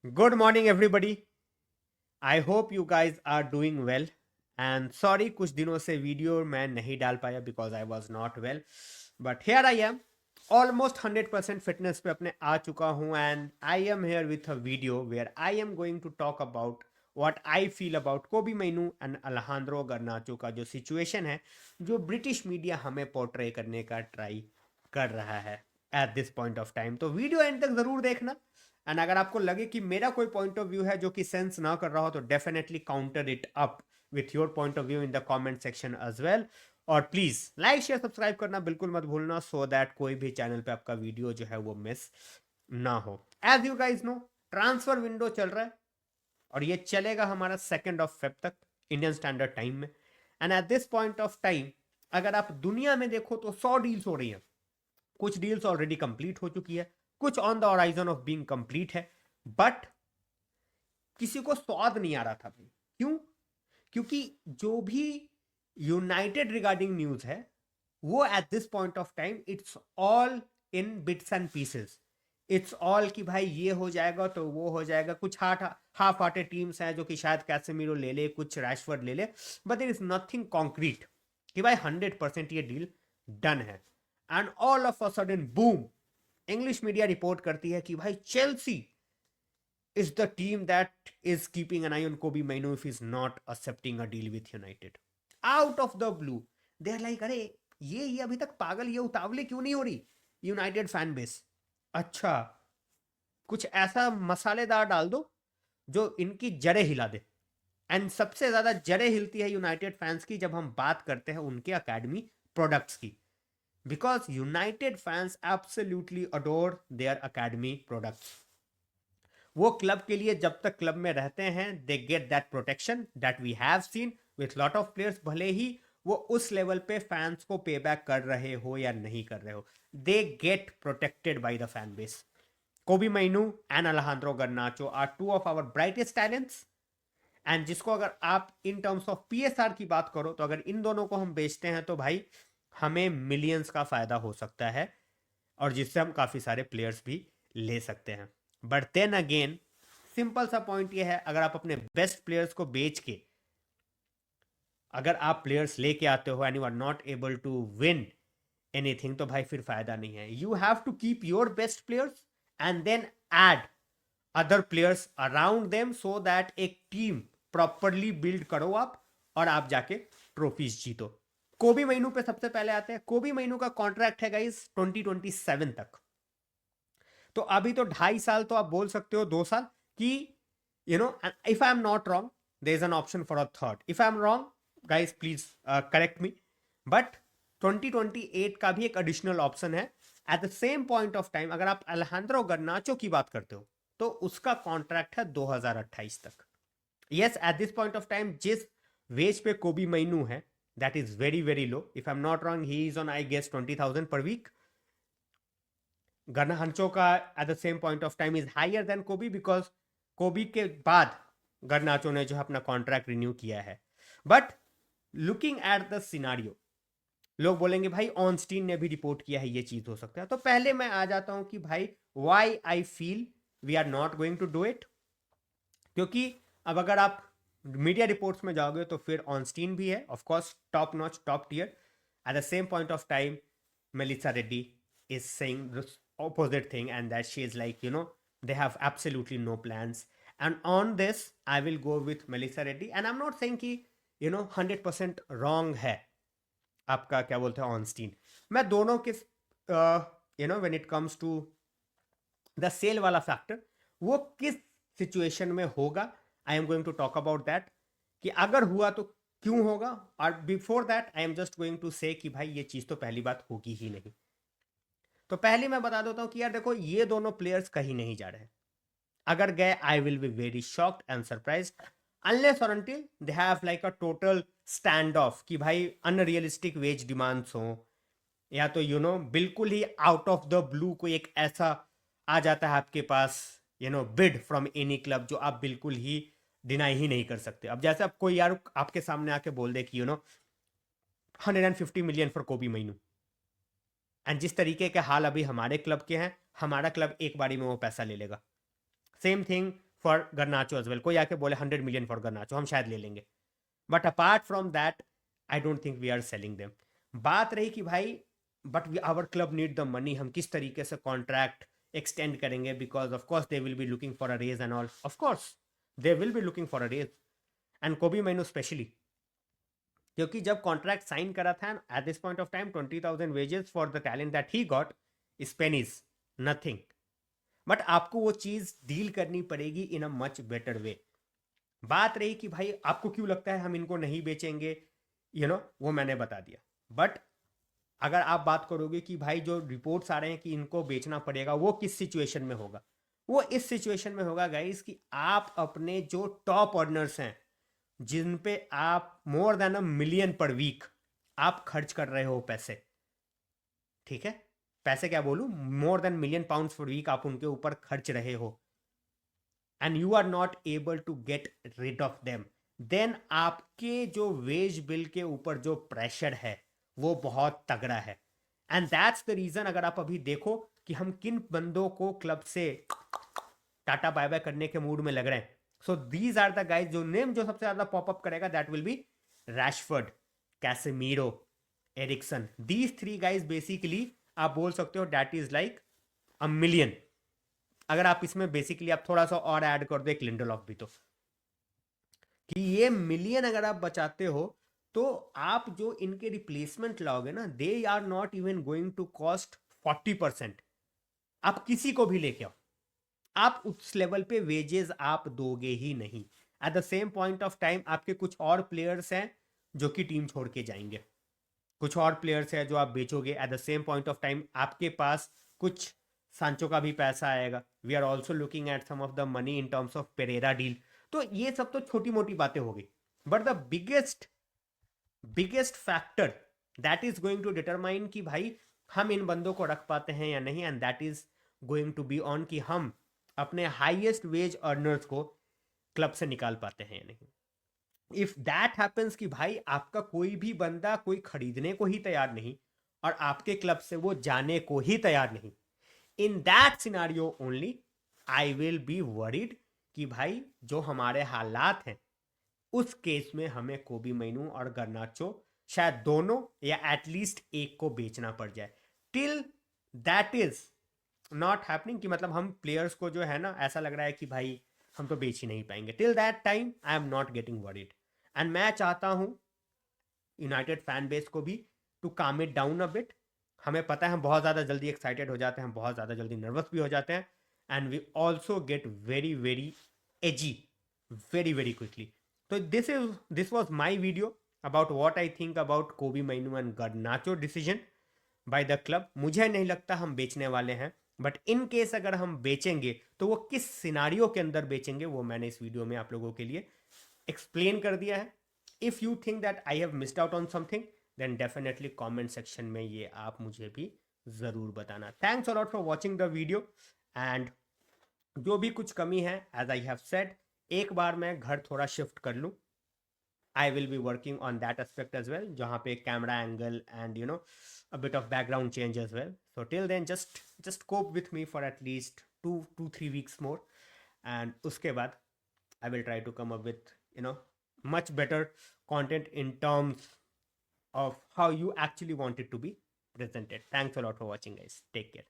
Good morning, everybody. I hope you guys are doing well. And sorry, कुछ दिनों से video मैं नहीं डाल पाया because I was not well. But here I am, almost 100% fitness पे अपने आ चुका हूँ and I am here with a video where I am going to talk about what I feel about Kobe Mainu and Alejandro Garnacho का जो situation है जो British media हमें portray करने का ट्राई कर रहा है eight this point of time. तो वीडियो एंड तक जरूर देखना एंड अगर आपको लगे कि मेरा कोई पॉइंट ऑफ व्यू है जो कि सेंस ना कर रहा हो तो definitely counter it up with your point of view in the comment section as well. और प्लीज लाइक शेयर सब्सक्राइब करना बिल्कुल मत भूलना सो दैट कोई भी चैनल पे आपका वीडियो जो है वो मिस ना हो। As you guys know, transfer window चल रहा है और ये चलेगा हमारा 2 फेब तक इंडियन स्टैंडर्ड टाइम में। And eight this point of time अगर आप दुनिया में देखो तो 100 डील्स हो रही हैं। कुछ डील्स ऑलरेडी कंप्लीट हो चुकी है, कुछ on the horizon of being complete है, बट किसी को स्वाद नहीं आ रहा था भाई। क्यों? क्योंकि जो भी यूनाइटेड रिगार्डिंग न्यूज है वो eight this point of time it's all in bits and pieces. It's all कि भाई ये हो जाएगा तो वो हो जाएगा। कुछ हाफ हार्टेड टीम्स हैं जो कि शायद कैसेमीरो ले ले, कुछ रैशफोर्ड ले ले, but there is nothing concrete कि भाई 100% ये डील डन है। And all of a sudden boom, English media report करती है कि भाई Chelsea is the team that is keeping an eye on Kobe Mainu if he's not accepting a deal with United. Out of the blue, they are like, अरे ये अभी तक पागल, ये उतावले क्यों नहीं हो रही यूनाइटेड फैन बेस? अच्छा, कुछ ऐसा मसालेदार डाल दो जो इनकी जड़ें हिला दे। एंड सबसे ज्यादा जड़ें हिलती है यूनाइटेड फैंस की जब हम बात करते हैं उनके अकेडमी प्रोडक्ट्स की, because United fans absolutely adore their academy products. वो क्लब के लिए जब तक क्लब में रहते हैं they get that protection that we have seen with lot of players. भले ही वो उस लेवल पे फैंस को पे बैक कर रहे हो या नहीं कर रहे हो, they get protected by the fan base. Kobbie Mainoo and Alejandro Garnacho are two of our brightest talents and जिसको अगर आप इन टर्म्स ऑफ पीएसआर की बात करो तो अगर इन दोनों को हम बेचते हैं तो भाई हमें मिलियंस का फायदा हो सकता है और जिससे हम काफी सारे प्लेयर्स भी ले सकते हैं। बट देन अगेन सिंपल सा पॉइंट ये है, अगर आप अपने बेस्ट प्लेयर्स को बेच के अगर आप प्लेयर्स लेके आते हो and you are not able to win anything तो भाई फिर फायदा नहीं है। You have to keep your best players and then add other players around them so that एक टीम प्रॉपरली बिल्ड करो आप और आप जाके ट्रॉफीज जीतो। कोबी महीनू पे सबसे पहले आते हैं। कोबी महीनू का कॉन्ट्रैक्ट है गाइस 2027 तक। तो अभी तो 2.5 साल तो आप बोल सकते हो, 2 साल कि you know, if I am not wrong there is an option for a third. If I am wrong guys please correct me, but 2028 का भी एक एडिशनल ऑप्शन है। At the same point of time अगर आप अलेहांद्रो गर्नाचो की बात करते हो तो उसका कॉन्ट्रैक्ट है 2028 तक। Yes, at this point of time जिस वेज पे कोबी मैनू है that is very very low. If I am not wrong he is on I guess 20,000 per week. Garnacho का at the same point of time is higher than Kobbie because Kobbie के बाद गर्नाचो ने जो है अपना contract renew किया है। But looking at the scenario, लोग बोलेंगे भाई ऑनस्टीन ने भी रिपोर्ट किया है, ये चीज हो सकता है। तो पहले मैं आ जाता हूं कि भाई why I feel we are not going to do it. क्योंकि अब अगर आप मीडिया रिपोर्ट्स में जाओगे तो फिर ऑनस्टीन भी है, of course top notch top tier. At the same point of time Melissa Reddy is saying the opposite thing and that she is like, you know, they have absolutely no plans. And on this I will go with Melissa Reddy and I'm not saying कि you know 100% wrong है आपका क्या बोलते हैं ऑनस्टीन। मैं दोनों के you know when it comes to the sale वाला फैक्टर वो किस सिचुएशन में होगा I am going to talk about that कि अगर हुआ तो क्यों होगा। और before that I am just going to say कि भाई ये चीज तो पहली बात होगी ही नहीं। तो पहले मैं बता देता हूं कि यार देखो ये दोनों प्लेयर्स कहीं नहीं जा रहे। अगर गए I will be very shocked and surprise unless और until they have like a total stand off कि भाई अनरियलिस्टिक वेज डिमांड्स हो या तो यू नो बिल्कुल ही आउट ऑफ द ब्लू कोई एक ऐसा आ जाता है आपके पास you know bid from any club जो आप बिल्कुल ही डिनाई ही नहीं कर सकते। अब जैसे अब कोई यार आपके सामने आके बोल दे कि यू नो 150 मिलियन फॉर कोबी मैनू एंड जिस तरीके के हाल अभी हमारे क्लब के हैं, हमारा क्लब एक बारी में वो पैसा ले लेगा। Same thing for Garnacho as well, कोई आके बोले 100 मिलियन फॉर गर्नाचो, हम शायद ले लेंगे, but apart from that I don't think we are selling them. बात रही कि भाई but our club need the money, हम किस तरीके से कॉन्ट्रैक्ट एक्सटेंड करेंगे, because of course they will be looking for a raise and all, of course they will be looking for a raise, and Kobbie Mainoo specially, क्योंकि जब contract sign करा था at this point of time 20,000 wages for the talent that he got is pennies, nothing, but आपको वो चीज deal करनी पड़ेगी इन a much better way. बात रही कि भाई आपको क्यों लगता है हम इनको नहीं बेचेंगे, वो मैंने बता दिया, बट अगर आप बात करोगे कि भाई जो रिपोर्ट्स आ रहे हैं कि इनको बेचना पड़ेगा, वो किस सिचुएशन में होगा, वो इस सिचुएशन में होगा गाइस कि आप अपने जो टॉप अर्नर्स हैं, जिन पे आप more than a million per week आप खर्च कर रहे हो पैसे, ठीक है, पैसे क्या बोलूं, more than million pounds per week आप उनके ऊपर खर्च रहे हो, and you are not able to get rid of them, then आपके जो वेज बिल के ऊपर जो प्रेशर है वो बहुत तगड़ा है, एंड दैट्स द रीजन। अगर आप अभी देखो कि हम किन बंदों को क्लब से टाटा बाय बाय करने के मूड में लग रहे हैं, so these are the guys, जो नेम जो सबसे ज्यादा पॉपअप करेगा that will be Rashford, Casemiro, Eriksen, these three guys basically आप बोल सकते हो that is like a million. अगर आप इसमें बेसिकली आप थोड़ा सा और ऐड कर दो एक लिंडलॉफ भी, तो कि ये मिलियन अगर आप बचाते हो तो आप जो इनके रिप्लेसमेंट लाओगे ना, they are not even going to cost 40%। आप किसी को भी लेके आओ, आप उस लेवल पे वेजेस आप दोगे ही नहीं। Eight the same point of time आपके कुछ और प्लेयर्स हैं जो कि टीम छोड़ के जाएंगे, कुछ और प्लेयर्स हैं जो आप बेचोगे, at the same point of time आपके पास कुछ सांचो का भी पैसा आएगा, we are also looking at some of the money in terms of Pereira deal. तो ये सब तो छोटी मोटी बातें हो गई, but the biggest factor that is going to determine कि भाई हम इन बंदों को रख पाते हैं या नहीं, and that is going to be on कि हम अपने हाईएस्ट वेज अर्नर्स को क्लब से निकाल पाते हैं या नहीं। इफ दैट हैपेंस कि भाई आपका कोई भी बंदा कोई खरीदने को ही तैयार नहीं और आपके क्लब से वो जाने को ही तैयार नहीं, in that scenario only I will be worried कि भाई जो हमारे हालात हैं उस केस में हमें कोबी मैनू और गर्नाचो शायद दोनों या एटलीस्ट एक को बेचना पड़ जाए। Till that is not happening कि मतलब हम प्लेयर्स को जो है ना ऐसा लग रहा है कि भाई हम तो बेच ही नहीं पाएंगे, till that time I am not getting worried, and मैं चाहता हूं यूनाइटेड फैन बेस को भी टू काम इट डाउन अ बिट। हमें पता है हम बहुत ज़्यादा जल्दी एक्साइटेड हो जाते हैं, हम बहुत ज़्यादा जल्दी नर्वस भी हो जाते हैं, and we also get very very edgy very very quickly. तो this was my video about what I think about Kobbie Mainoo and Garnacho decision by the club. मुझे नहीं लगता हम बेचने वाले हैं, बट इन केस अगर हम बेचेंगे तो वो किस सिनारियो के अंदर बेचेंगे वो मैंने इस वीडियो में आप लोगों के लिए एक्सप्लेन कर दिया है। If you think that I have missed out on something then definitely comment section में ये आप मुझे भी ज़रूर बताना। Thanks a lot for watching the video, एंड जो भी कुछ कमी है एज आई हैव सेड, एक बार मैं घर थोड़ा शिफ्ट कर लूँ, I will be working on that aspect as well, जहाँ पे camera angle and a bit of background change as well. So till then just cope with me for at least 2-3 weeks more, and उसके बाद I will try to come up with much better content in terms of how you actually want it to be presented. Thanks a lot for watching, guys. Take care.